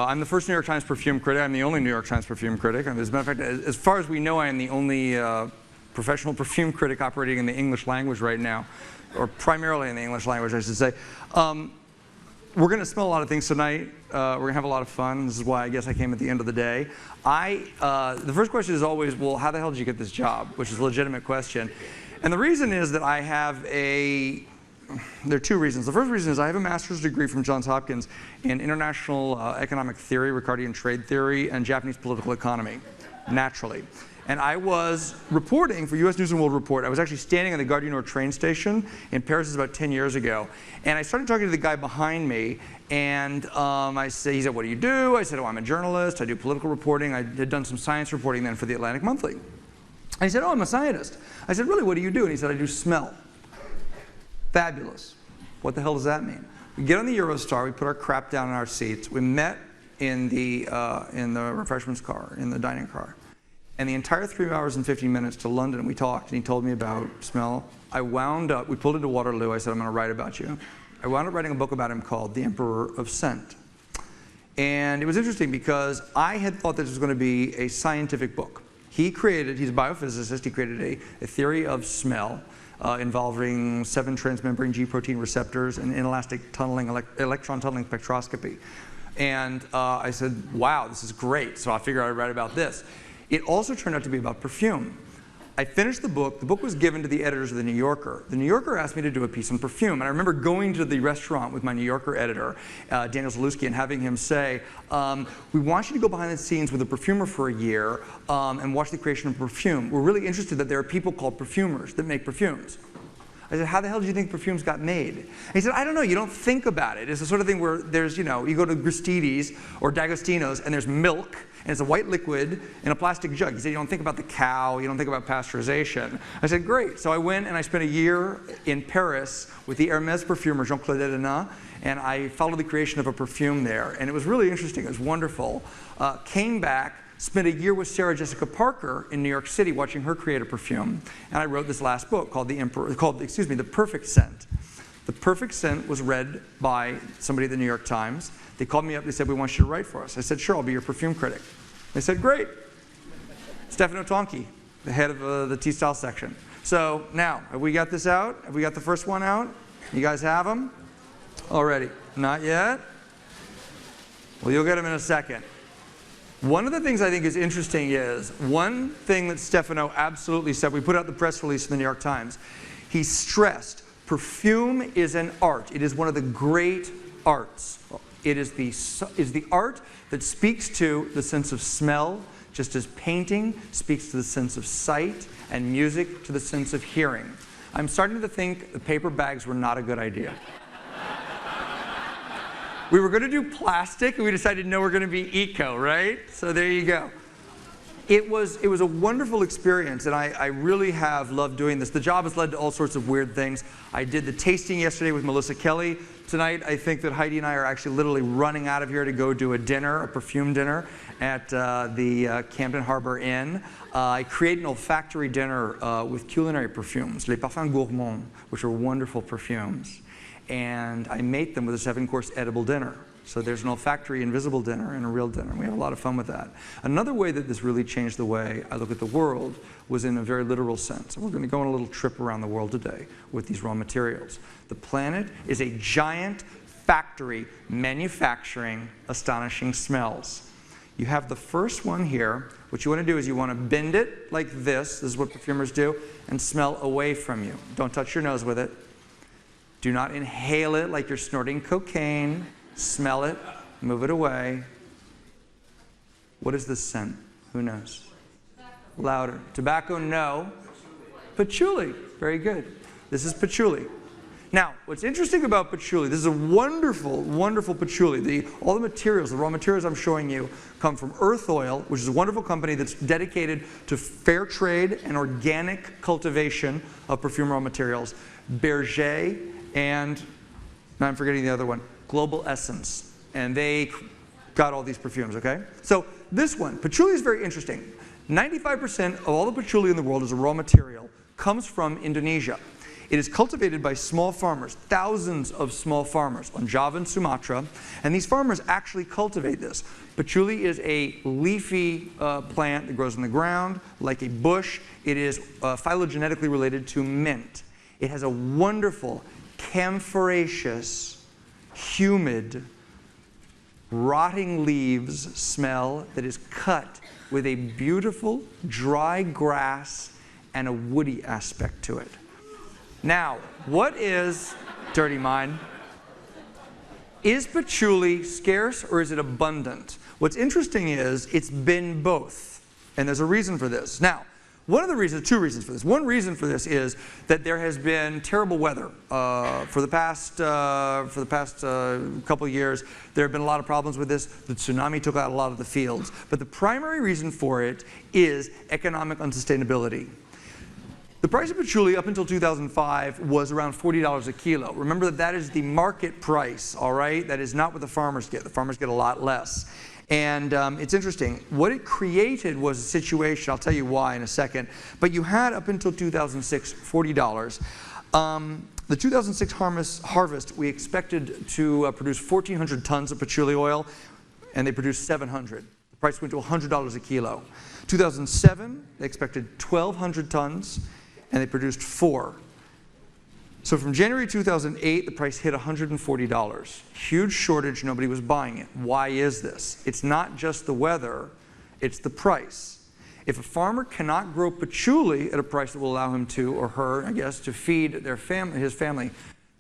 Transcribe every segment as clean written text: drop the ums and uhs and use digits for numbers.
I'm the first New York Times perfume critic. I'm the only New York Times perfume critic. As a matter of fact, as far as we know, I am the only professional perfume critic operating in the English language right now, or primarily in the English language, I should say. We're going to smell a lot of things tonight. We're going to have a lot of fun. This is why I guess I came at the end of the day. The first question is always, well, how the hell did you get this job? Which is a legitimate question. And the reason is that I have there are two reasons. The first reason is I have a master's degree from Johns Hopkins in international economic theory, Ricardian trade theory, and Japanese political economy, naturally. And I was reporting for US News and World Report. I was actually standing on the Gare du Nord train station in Paris about 10 years ago. And I started talking to the guy behind me, and he said, what do you do? I said, oh, I'm a journalist. I do political reporting. I had done some science reporting then for the Atlantic Monthly. And he said, oh, I'm a scientist. I said, really, what do you do? And he said, I do smell. Fabulous. What the hell does that mean? We get on the Eurostar. We put our crap down in our seats. We met in the refreshments car, in the dining car. And the entire 3 hours and 15 minutes to London, we talked, and he told me about smell. I wound up, we pulled into Waterloo. I said, I'm going to write about you. I wound up writing a book about him called The Emperor of Scent. And it was interesting because I had thought this was going to be a scientific book. He's a biophysicist. He created a theory of smell involving 7 transmembrane G protein receptors and inelastic tunneling, electron tunneling spectroscopy. And I said, wow, this is great. So I figured I'd write about this. It also turned out to be about perfume. I finished the book. The book was given to the editors of The New Yorker. The New Yorker asked me to do a piece on perfume. And I remember going to the restaurant with my New Yorker editor, Daniel Zalewski, and having him say, we want you to go behind the scenes with a perfumer for a year and watch the creation of perfume. We're really interested that there are people called perfumers that make perfumes. I said, how the hell do you think perfumes got made? And he said, I don't know, you don't think about it. It's the sort of thing where there's, you go to Gristedes or D'Agostino's and there's milk, and it's a white liquid in a plastic jug. He said, you don't think about the cow, you don't think about pasteurization. I said, great. So I went and I spent a year in Paris with the Hermès perfumer, Jean-Claude Edenat, and I followed the creation of a perfume there. And it was really interesting, it was wonderful. Came back, spent a year with Sarah Jessica Parker in New York City watching her create a perfume. And I wrote this last book called The Perfect Scent. The Perfect Scent was read by somebody at the New York Times. They called me up, they said, we want you to write for us. I said, sure, I'll be your perfume critic. They said, great. Stefano Tonchi, the head of the T-Style section. So now, have we got this out? Have we got the first one out? You guys have them? Already? Not yet? Well, you'll get them in a second. One of the things I think is interesting is, one thing that Stefano absolutely said, we put out the press release in the New York Times, he stressed, perfume is an art. It is one of the great arts. It is the art that speaks to the sense of smell, just as painting speaks to the sense of sight, and music to the sense of hearing. I'm starting to think the paper bags were not a good idea. We were going to do plastic, and we decided, no, we're going to be eco, right? So there you go. It was a wonderful experience, and I really have loved doing this. The job has led to all sorts of weird things. I did the tasting yesterday with Melissa Kelly. Tonight, I think that Heidi and I are actually literally running out of here to go do a dinner, a perfume dinner, at the Camden Harbor Inn. I created an olfactory dinner with culinary perfumes, les parfums gourmands, which are wonderful perfumes. And I mate them with a 7-course edible dinner. So there's an olfactory invisible dinner and a real dinner. We have a lot of fun with that. Another way that this really changed the way I look at the world was in a very literal sense. And we're going to go on a little trip around the world today with these raw materials. The planet is a giant factory manufacturing astonishing smells. You have the first one here. What you want to do is you want to bend it like this. This is what perfumers do. And smell away from you. Don't touch your nose with it. Do not inhale it like you're snorting cocaine. Smell it, move it away. What is this scent? Who knows? Louder. Tobacco, no. Patchouli, very good. This is patchouli. Now, what's interesting about patchouli, this is a wonderful, wonderful patchouli. All the materials, the raw materials I'm showing you, come from Earth Oil, which is a wonderful company that's dedicated to fair trade and organic cultivation of perfume raw materials. Berger and, now I'm forgetting the other one, Global Essence, and they got all these perfumes, okay? So this one, patchouli is very interesting. 95% of all the patchouli in the world as a raw material comes from Indonesia. It is cultivated by small farmers, thousands of small farmers on Java and Sumatra, and these farmers actually cultivate this. Patchouli is a leafy plant that grows in the ground like a bush. It is phylogenetically related to mint. It has a wonderful, camphoraceous, humid, rotting leaves smell that is cut with a beautiful, dry grass and a woody aspect to it. Now, what is, dirty mind, is patchouli scarce or is it abundant? What's interesting is it's been both, and there's a reason for this. Now, one of the reasons, two reasons for this. One reason for this is that there has been terrible weather for the past couple of years. There have been a lot of problems with this. The tsunami took out a lot of the fields. But the primary reason for it is economic unsustainability. The price of patchouli up until 2005 was around $40 a kilo. Remember that that is the market price, all right? That is not what the farmers get. The farmers get a lot less. And it's interesting. What it created was a situation, I'll tell you why in a second, but you had up until 2006, $40. The 2006 harvest, we expected to produce 1,400 tons of patchouli oil, and they produced 700. The price went to $100 a kilo. 2007, they expected 1,200 tons, and they produced 4. So from January 2008, the price hit $140. Huge shortage, nobody was buying it. Why is this? It's not just the weather, it's the price. If a farmer cannot grow patchouli at a price that will allow him to, or her, I guess, to feed his family,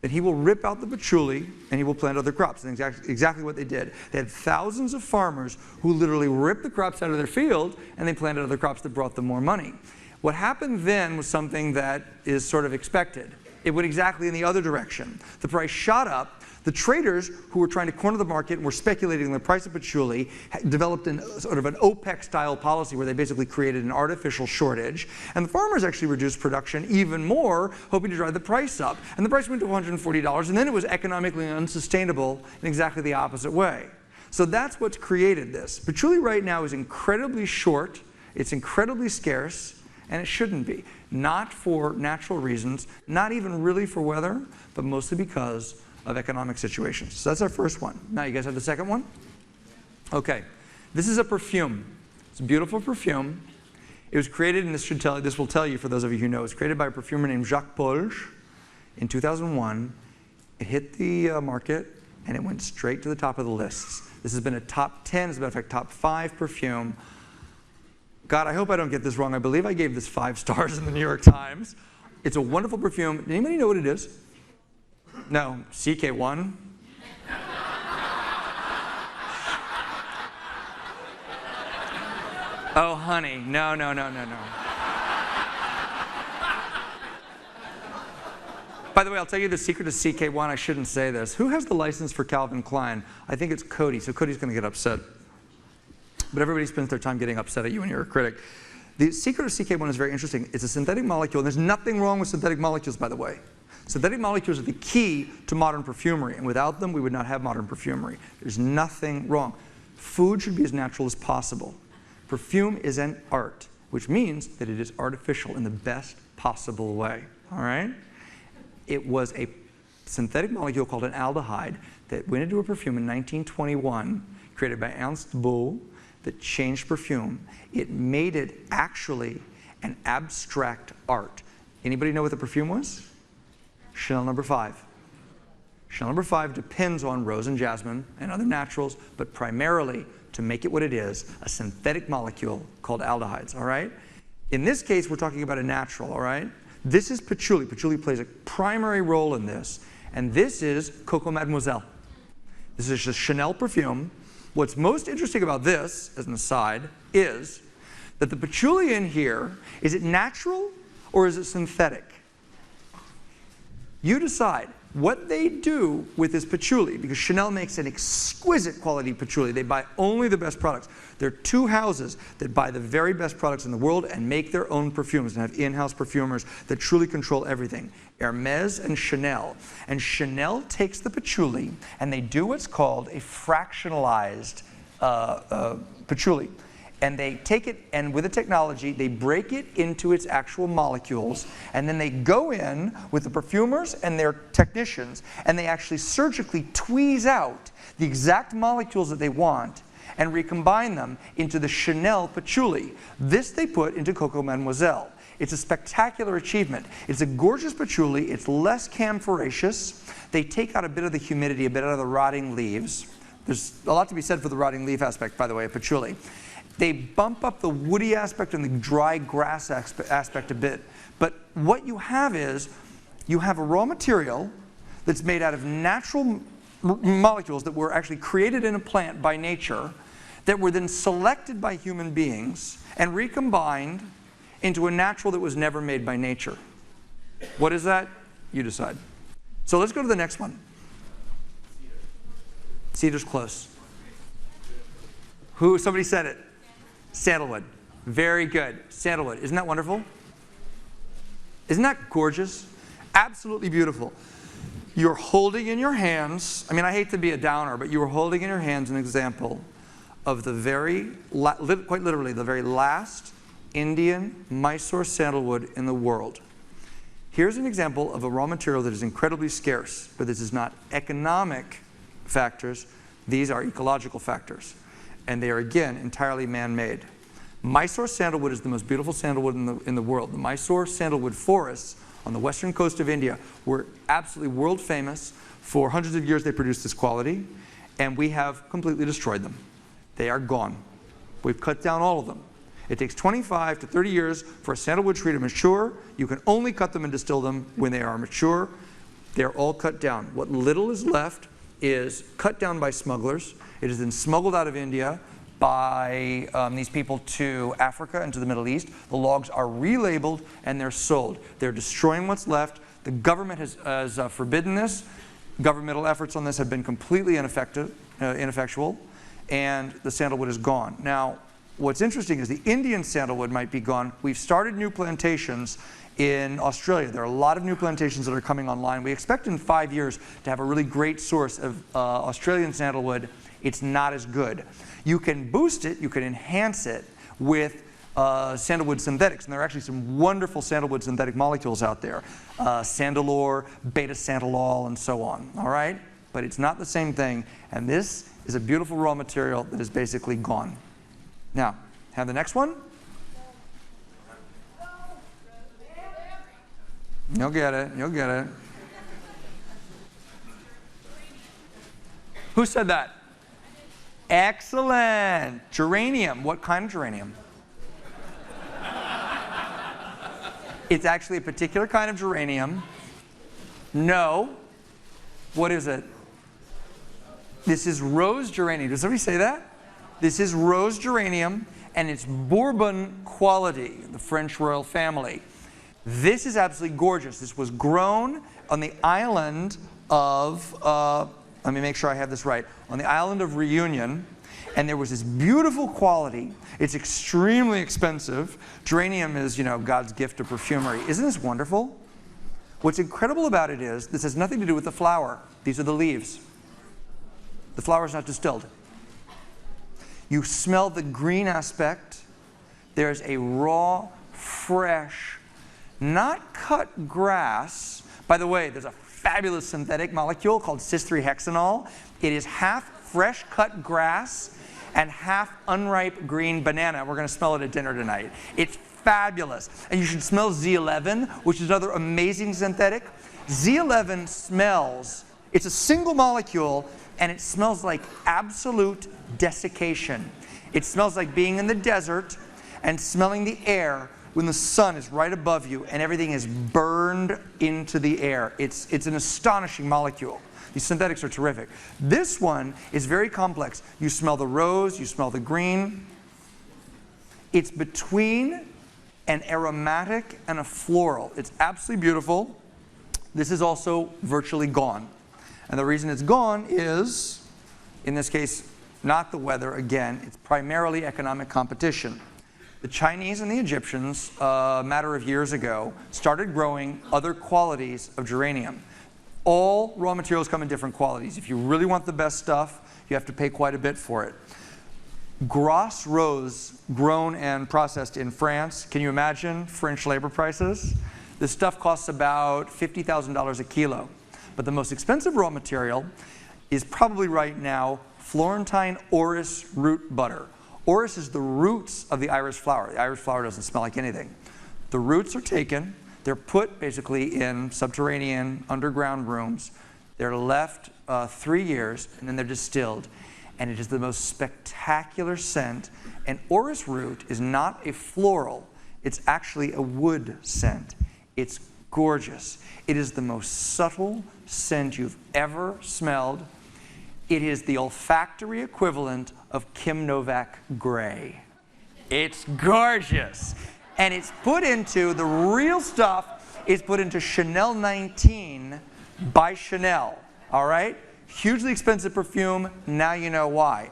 then he will rip out the patchouli and he will plant other crops. And exactly what they did. They had thousands of farmers who literally ripped the crops out of their field and they planted other crops that brought them more money. What happened then was something that is sort of expected. It went exactly in the other direction. The price shot up. The traders who were trying to corner the market and were speculating on the price of patchouli developed sort of an OPEC-style policy where they basically created an artificial shortage. And the farmers actually reduced production even more, hoping to drive the price up. And the price went to $140, and then it was economically unsustainable in exactly the opposite way. So that's what's created this. Patchouli right now is incredibly short, it's incredibly scarce, and it shouldn't be. Not for natural reasons, not even really for weather, but mostly because of economic situations. So that's our first one. Now you guys have the second one? Okay. This is a perfume. It's a beautiful perfume. It was created, and this will tell you for those of you who know, it was created by a perfumer named Jacques Polge in 2001. It hit the market, and it went straight to the top of the lists. This has been a top 10, as a matter of fact, top 5 perfume. God, I hope I don't get this wrong. I believe I gave this 5 stars in the New York Times. It's a wonderful perfume. Does anybody know what it is? No, CK1? Oh, honey, no. By the way, I'll tell you the secret to CK1. I shouldn't say this. Who has the license for Calvin Klein? I think it's Cody, so Cody's going to get upset. But everybody spends their time getting upset at you when you're a critic. The secret of CK1 is very interesting. It's a synthetic molecule, and there's nothing wrong with synthetic molecules, by the way. Synthetic molecules are the key to modern perfumery, and without them, we would not have modern perfumery. There's nothing wrong. Food should be as natural as possible. Perfume is an art, which means that it is artificial in the best possible way, all right? It was a synthetic molecule called an aldehyde that went into a perfume in 1921, created by Ernst Bull, that changed perfume. It made it actually an abstract art. Anybody know what the perfume was? Chanel No. 5. Chanel No. 5 depends on rose and jasmine and other naturals, but primarily to make it what it is, a synthetic molecule called aldehydes, all right? In this case, we're talking about a natural, all right? This is patchouli. Patchouli plays a primary role in this, and this is Coco Mademoiselle. This is a Chanel perfume. What's most interesting about this, as an aside, is that the patchouli in here, is it natural or is it synthetic? You decide what they do with this patchouli, because Chanel makes an exquisite quality patchouli. They buy only the best products. There are 2 houses that buy the very best products in the world and make their own perfumes and have in-house perfumers that truly control everything. Hermes and Chanel. And Chanel takes the patchouli and they do what's called a fractionalized patchouli. And they take it, and with the technology, they break it into its actual molecules, and then they go in with the perfumers and their technicians, and they actually surgically tweeze out the exact molecules that they want and recombine them into the Chanel Patchouli. This they put into Coco Mademoiselle. It's a spectacular achievement. It's a gorgeous patchouli. It's less camphoraceous. They take out a bit of the humidity, a bit out of the rotting leaves. There's a lot to be said for the rotting leaf aspect, by the way, of patchouli. They bump up the woody aspect and the dry grass aspect a bit. But what you have is, you have a raw material that's made out of natural molecules that were actually created in a plant by nature, that were then selected by human beings and recombined into a natural that was never made by nature. What is that? You decide. So let's go to the next one. Cedar's close. Who? Somebody said it. Sandalwood. Very good. Sandalwood. Isn't that wonderful? Isn't that gorgeous? Absolutely beautiful. You're holding in your hands, I mean, I hate to be a downer, but you are holding in your hands an example of the quite literally, the very last Indian Mysore sandalwood in the world. Here's an example of a raw material that is incredibly scarce, but this is not economic factors. These are ecological factors. And they are, again, entirely man-made. Mysore sandalwood is the most beautiful sandalwood in the world. The Mysore sandalwood forests on the western coast of India were absolutely world famous. For hundreds of years they produced this quality, and we have completely destroyed them. They are gone. We've cut down all of them. It takes 25 to 30 years for a sandalwood tree to mature. You can only cut them and distill them when they are mature. They're all cut down. What little is left is cut down by smugglers. It is then smuggled out of India by these people to Africa and to the Middle East. The logs are relabeled and they're sold. They're destroying what's left. The government has forbidden this. Governmental efforts on this have been completely ineffectual, and the sandalwood is gone. Now, what's interesting is the Indian sandalwood might be gone. We've started new plantations in Australia. There are a lot of new plantations that are coming online. We expect in 5 years to have a really great source of Australian sandalwood. It's not as good. You can boost it, you can enhance it with sandalwood synthetics, and there are actually some wonderful sandalwood synthetic molecules out there. Sandalore, beta-santalol, and so on, all right? But it's not the same thing, and this is a beautiful raw material that is basically gone. Now, have the next one? You'll get it, you'll get it. Who said that? Excellent. Geranium. What kind of geranium? It's actually a particular kind of geranium. No. What is it? This is rose geranium. Does somebody say that? This is rose geranium, and it's Bourbon quality, the French royal family. This is absolutely gorgeous. This was grown on the island of, let me make sure I have this right, on the island of Reunion, and there was this beautiful quality. It's extremely expensive. Geranium is, you know, God's gift to perfumery. Isn't this wonderful? What's incredible about it is this has nothing to do with the flower. These are the leaves. The flower is not distilled. You smell the green aspect. There's a raw, fresh, not cut grass. By the way, there's a fabulous synthetic molecule called cis-3-hexanol. It is half fresh cut grass and half unripe green banana. We're going to smell it at dinner tonight. It's fabulous. And you should smell Z11, which is another amazing synthetic. Z11 smells, it's a single molecule, and it smells like absolute desiccation. It smells like being in the desert and smelling the air when the sun is right above you and everything is burned into the air. It's an astonishing molecule. These synthetics are terrific. This one is very complex. You smell the rose, you smell the green. It's between an aromatic and a floral. It's absolutely beautiful. This is also virtually gone. And the reason it's gone is, in this case, not the weather again. It's primarily economic competition. The Chinese and the Egyptians, a matter of years ago, started growing other qualities of geranium. All raw materials come in different qualities. If you really want the best stuff, you have to pay quite a bit for it. Gros rose grown and processed in France. Can you imagine French labor prices? This stuff costs about $50,000 a kilo. But the most expensive raw material is probably right now Florentine orris root butter. Orris is the roots of the iris flower. The iris flower doesn't smell like anything. The roots are taken, they're put basically in subterranean underground rooms. They're left 3 years, and then they're distilled. And it is the most spectacular scent. And orris root is not a floral, it's actually a wood scent. It's gorgeous. It is the most subtle scent you've ever smelled. It is the olfactory equivalent of Kim Novak gray. It's gorgeous. And it's put into, the real stuff is put into Chanel 19 by Chanel, all right? Hugely expensive perfume, now you know why.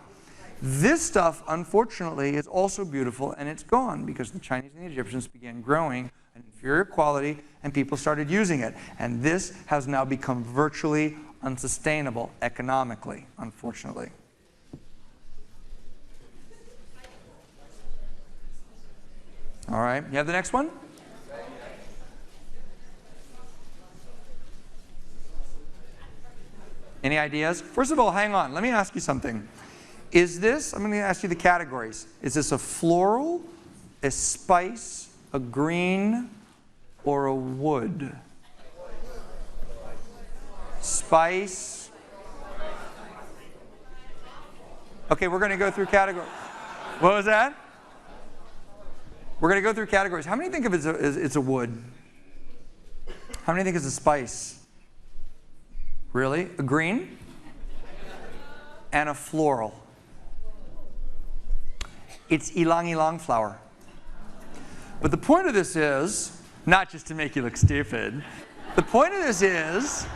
This stuff, unfortunately, is also beautiful, and it's gone because the Chinese and the Egyptians began growing an inferior quality, and people started using it. And this has now become virtually unsustainable economically, unfortunately. All right, you have the next one? Any ideas? First of all, hang on, let me ask you something. Is this, I'm going to ask you the categories. Is this a floral, a spice, a green, or a wood? Spice. Okay, we're going to go through categories. What was that? We're going to go through categories. How many think of it as it's a wood? How many think it's a spice? Really? A green? And a floral. It's Ylang Ylang flower. But the point of this is, not just to make you look stupid, the point of this is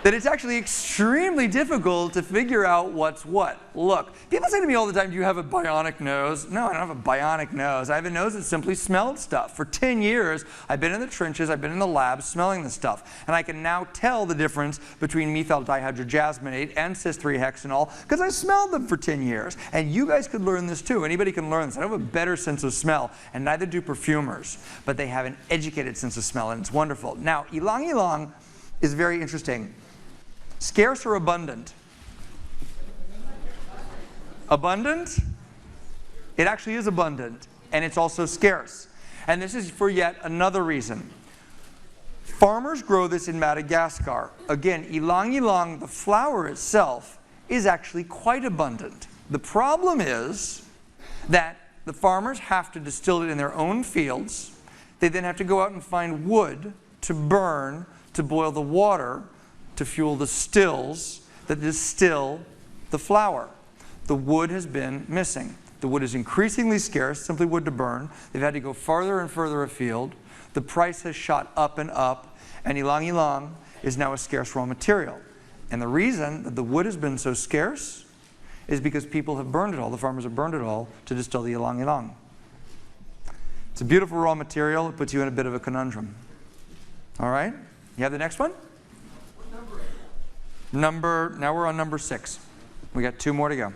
that it's actually extremely difficult to figure out what's what. Look, people say to me all the time, do you have a bionic nose? No, I don't have a bionic nose. I have a nose that simply smelled stuff. For 10 years, I've been in the trenches, I've been in the lab smelling this stuff. And I can now tell the difference between methyl dihydrojasminate and cis-3-hexanol because I smelled them for 10 years. And you guys could learn this too. Anybody can learn this. I have a better sense of smell, and neither do perfumers. But they have an educated sense of smell, and it's wonderful. Now, Ylang Ylang is very interesting. Scarce or abundant? Abundant? It actually is abundant, and it's also scarce. And this is for yet another reason. Farmers grow this in Madagascar. Again, Ylang Ylang, the flower itself, is actually quite abundant. The problem is that the farmers have to distill it in their own fields. They then have to go out and find wood to burn, to boil the water, to fuel the stills that distill the flower. The wood has been missing. The wood is increasingly scarce, simply wood to burn. They've had to go farther and further afield. The price has shot up, and Ylang Ylang is now a scarce raw material. And the reason that the wood has been so scarce is because people have burned it all, the farmers have burned it all to distill the Ylang Ylang. It's a beautiful raw material. It puts you in a bit of a conundrum. All right? You have the next one? Now we're on number 6. We got 2 more to go.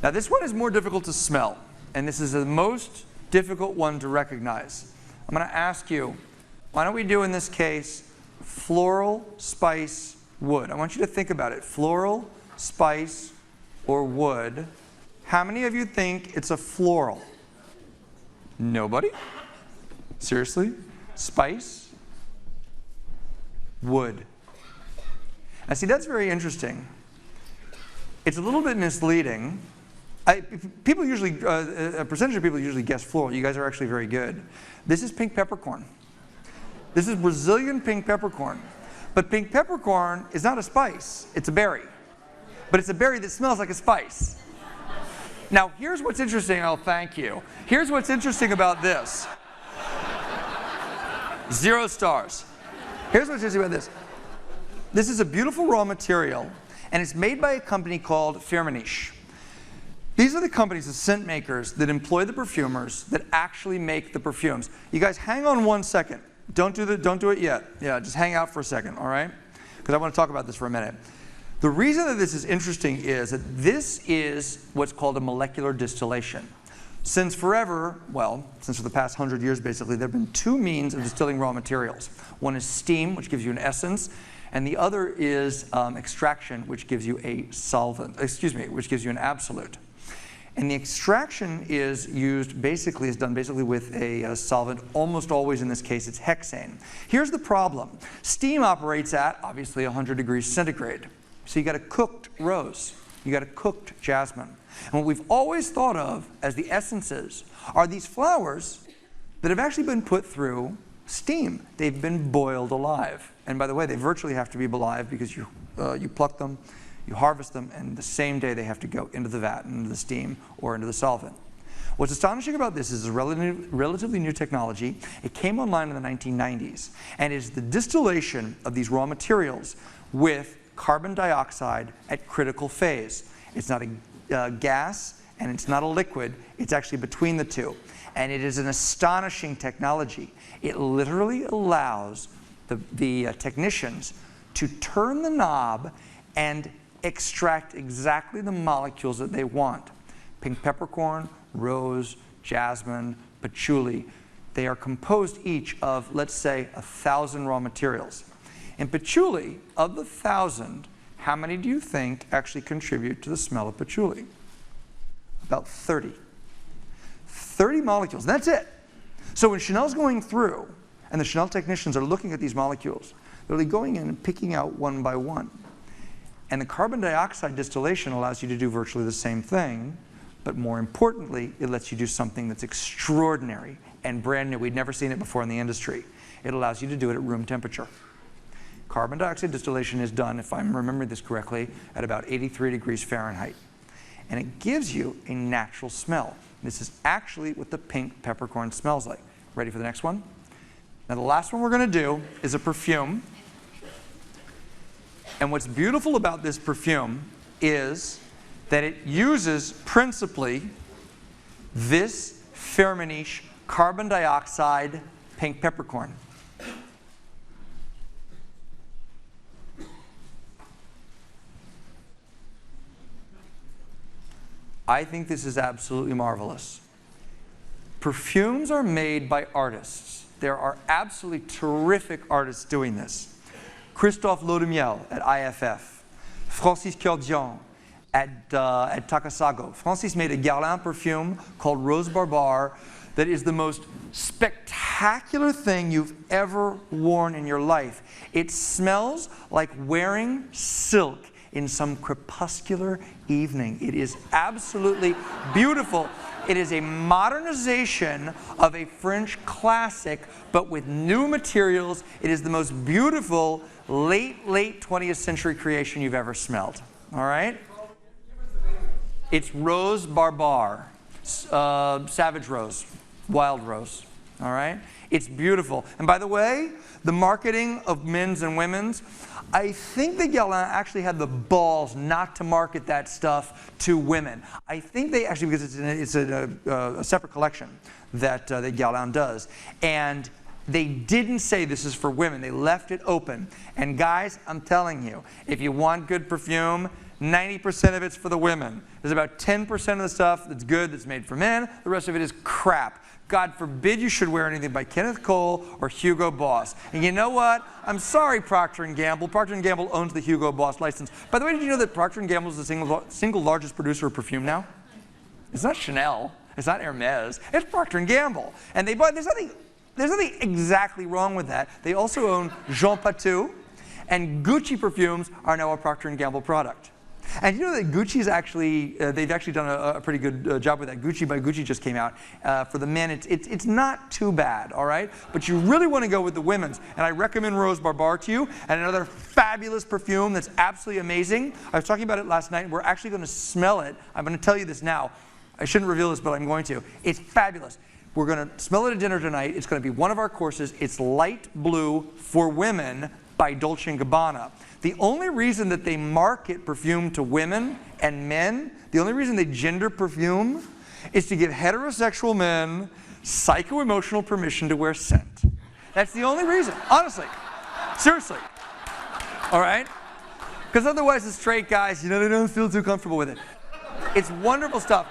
Now this one is more difficult to smell, and this is the most difficult one to recognize. I'm going to ask you, why don't we do in this case floral, spice, wood? I want you to think about it. Floral, spice, or wood. How many of you think it's a floral? Nobody? Seriously? Spice? Wood. Now see, that's very interesting. It's a little bit misleading. People usually, a percentage of people usually guess floral. You guys are actually very good. This is pink peppercorn. This is Brazilian pink peppercorn. But pink peppercorn is not a spice, it's a berry. But it's a berry that smells like a spice. Now here's what's interesting, oh thank you. Here's what's interesting about this. 0 stars. Here's what's interesting about this. This is a beautiful raw material, and it's made by a company called Firmenich. These are the companies, the scent makers, that employ the perfumers that actually make the perfumes. You guys hang on 1 second. Don't do it yet. Yeah, just hang out for a second, all right? because I want to talk about this for a minute. The reason that this is interesting is that this is what's called a molecular distillation. Since forever, well, since for the past 100 years basically, there have been two means of distilling raw materials. One is steam, which gives you an essence, and the other is extraction, which gives you a solvent, which gives you an absolute. And the extraction is done basically with a solvent, almost always in this case it's hexane. Here's the problem. Steam operates at, obviously, 100 degrees centigrade. So you got a cooked rose, you got a cooked jasmine. And what we've always thought of as the essences are these flowers that have actually been put through steam. They've been boiled alive. And by the way, they virtually have to be alive because you pluck them, you harvest them, and the same day they have to go into the vat, into the steam, or into the solvent. What's astonishing about this is a relatively new technology. It came online in the 1990s, and is the distillation of these raw materials with carbon dioxide at critical phase. It's not a gas, and it's not a liquid. It's actually between the two. And it is an astonishing technology. It literally allows the technicians to turn the knob and extract exactly the molecules that they want. Pink peppercorn, rose, jasmine, patchouli. They are composed each of, let's say, 1,000 raw materials. In patchouli, of the 1,000, how many do you think actually contribute to the smell of patchouli? About 30. 30 molecules, and that's it. So when Chanel's going through, and the Chanel technicians are looking at these molecules, they're really going in and picking out one by one. And the carbon dioxide distillation allows you to do virtually the same thing, but more importantly, it lets you do something that's extraordinary and brand new. We'd never seen it before in the industry. It allows you to do it at room temperature. Carbon dioxide distillation is done, if I'm remembering this correctly, at about 83 degrees Fahrenheit. And it gives you a natural smell. This is actually what the pink peppercorn smells like. Ready for the next one? Now the last one we're going to do is a perfume. And what's beautiful about this perfume is that it uses principally this Firmenich carbon dioxide pink peppercorn. I think this is absolutely marvelous. Perfumes are made by artists. There are absolutely terrific artists doing this. Christophe Laudumiel at IFF, Francis Curdian at Takasago. Francis made a Guerlain perfume called Rose Barbar that is the most spectacular thing you've ever worn in your life. It smells like wearing silk in some crepuscular evening. It is absolutely beautiful. It is a modernization of a French classic, but with new materials. It is the most beautiful late 20th century creation you've ever smelled. All right? It's Rose Barbar, Savage Rose, Wild Rose. All right? It's beautiful. And by the way, the marketing of men's and women's, I think that Guerlain actually had the balls not to market that stuff to women. I think they actually, because it's a separate collection that Guerlain does. And they didn't say this is for women. They left it open. And guys, I'm telling you, if you want good perfume, 90% of it's for the women. There's about 10% of the stuff that's good that's made for men. The rest of it is crap. God forbid you should wear anything by Kenneth Cole or Hugo Boss. And you know what? I'm sorry, Procter & Gamble. Procter & Gamble owns the Hugo Boss license. By the way, did you know that Procter & Gamble is the single largest producer of perfume now? It's not Chanel. It's not Hermes. It's Procter & Gamble. And they buy, there's nothing exactly wrong with that. They also own Jean Patou, and Gucci perfumes are now a Procter & Gamble product. And you know that Gucci's actually, they've actually done a pretty good job with that. Gucci by Gucci just came out. For the men, it's not too bad, all right? But you really want to go with the women's. And I recommend Rose Barbar to you. And another fabulous perfume that's absolutely amazing. I was talking about it last night. We're actually going to smell it. I'm going to tell you this now. I shouldn't reveal this, but I'm going to. It's fabulous. We're going to smell it at dinner tonight. It's going to be one of our courses. It's Light Blue for Women by Dolce & Gabbana. The only reason that they market perfume to women and men, the only reason they gender perfume, is to give heterosexual men psycho-emotional permission to wear scent. That's the only reason, honestly. Seriously. All right? Because otherwise the straight guys, they don't feel too comfortable with it. It's wonderful stuff.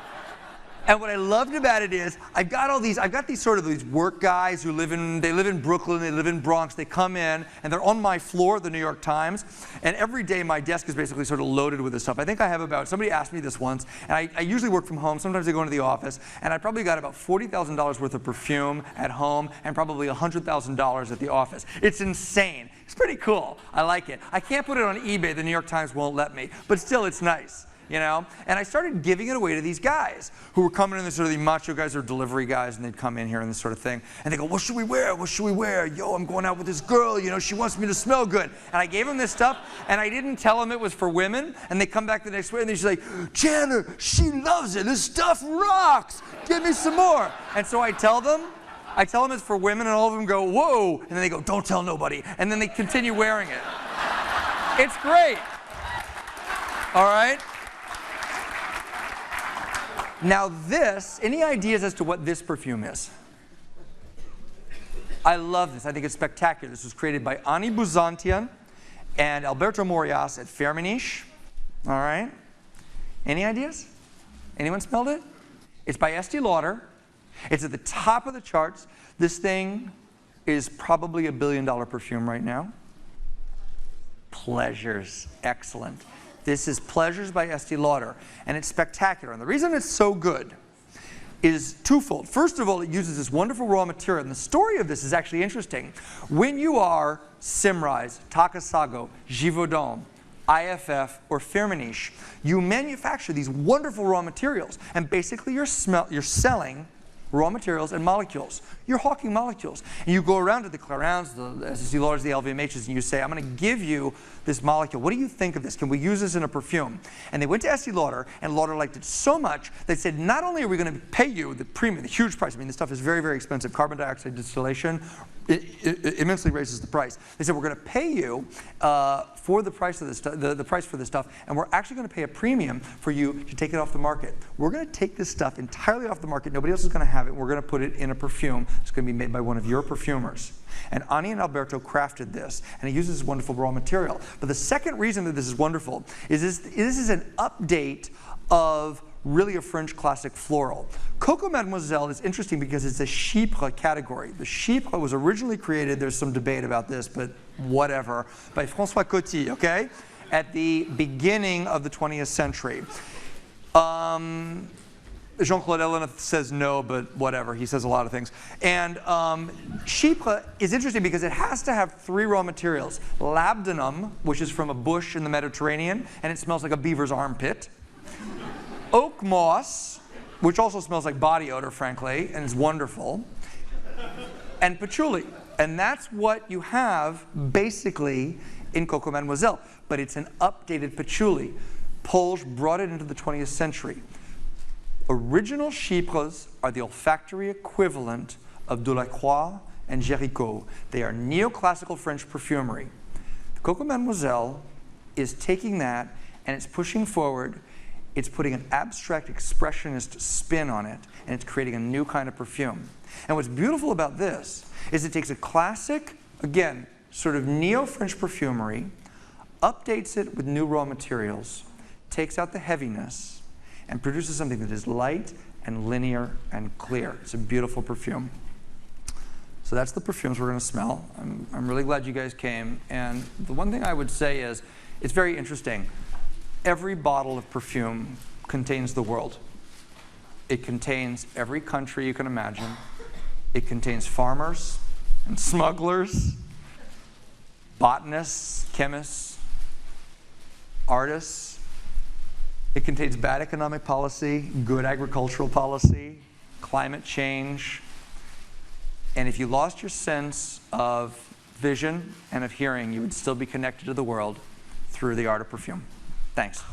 And what I loved about it is, I've got these sort of these work guys who live in Brooklyn, they live in Bronx, they come in, and they're on my floor at the New York Times, and every day my desk is basically sort of loaded with this stuff. I think I have somebody asked me this once, and I usually work from home, sometimes I go into the office, and I probably got about $40,000 worth of perfume at home, and probably $100,000 at the office. It's insane. It's pretty cool. I like it. I can't put it on eBay, the New York Times won't let me, but still it's nice. And I started giving it away to these guys who were coming in, the macho guys or delivery guys, and they'd come in here and this sort of thing. And they go, what should we wear? What should we wear? Yo, I'm going out with this girl, she wants me to smell good. And I gave them this stuff, and I didn't tell them it was for women. And they come back the next week, and they're just like, Chandler, she loves it. This stuff rocks. Give me some more. And so I tell them it's for women, and all of them go, whoa. And then they go, don't tell nobody. And then they continue wearing it. It's great. All right? Now any ideas as to what this perfume is? I love this. I think it's spectacular. This was created by Ani Buzantian and Alberto Morias at Firmenich. All right. Any ideas? Anyone smelled it? It's by Estee Lauder. It's at the top of the charts. This thing is probably $1 billion perfume right now. Pleasures. Excellent. This is Pleasures by Estee Lauder, and it's spectacular. And the reason it's so good is twofold. First of all, it uses this wonderful raw material, and the story of this is actually interesting. When you are Symrise, Takasago, Givaudan, IFF, or Firmenich, you manufacture these wonderful raw materials, and basically you're selling raw materials and molecules. You're hawking molecules. And you go around to the Clarins, the Estee Lauders, the LVMHs, and you say, I'm going to give you this molecule. What do you think of this? Can we use this in a perfume? And they went to Estee Lauder, and Lauder liked it so much, they said, not only are we going to pay you the premium, the huge price, this stuff is very, very expensive. Carbon dioxide distillation, it immensely raises the price. They said, we're going to pay you for the price of this the price for this stuff, and we're actually going to pay a premium for you to take it off the market. We're going to take this stuff entirely off the market. Nobody else is going to have it. We're going to put it in a perfume. It's going to be made by one of your perfumers. And Ani and Alberto crafted this, and it uses this wonderful raw material. But the second reason that this is wonderful is this is an update of really a French classic, Floral. Coco Mademoiselle is interesting because it's a chypre category. The chypre was originally created, there's some debate about this, but whatever, by François Coty, okay? At the beginning of the 20th century. Jean-Claude Elena says no, but whatever, he says a lot of things. And chypre is interesting because it has to have 3 raw materials. Labdanum, which is from a bush in the Mediterranean, and it smells like a beaver's armpit. Oak moss, which also smells like body odor, frankly, and is wonderful. And patchouli. And that's what you have, basically, in Coco Mademoiselle. But it's an updated patchouli. Polge brought it into the 20th century. Original chypres are the olfactory equivalent of Delacroix and Géricault. They are neoclassical French perfumery. The Coco Mademoiselle is taking that and it's pushing forward. It's putting an abstract expressionist spin on it, and it's creating a new kind of perfume. And what's beautiful about this is it takes a classic, again, sort of neo-French perfumery, updates it with new raw materials, takes out the heaviness, and produces something that is light and linear and clear. It's a beautiful perfume. So that's the perfumes we're going to smell. I'm really glad you guys came. And the one thing I would say is, it's very interesting. Every bottle of perfume contains the world. It contains every country you can imagine. It contains farmers and smugglers, botanists, chemists, artists. It contains bad economic policy, good agricultural policy, climate change. And if you lost your sense of vision and of hearing, you would still be connected to the world through the art of perfume. Thanks.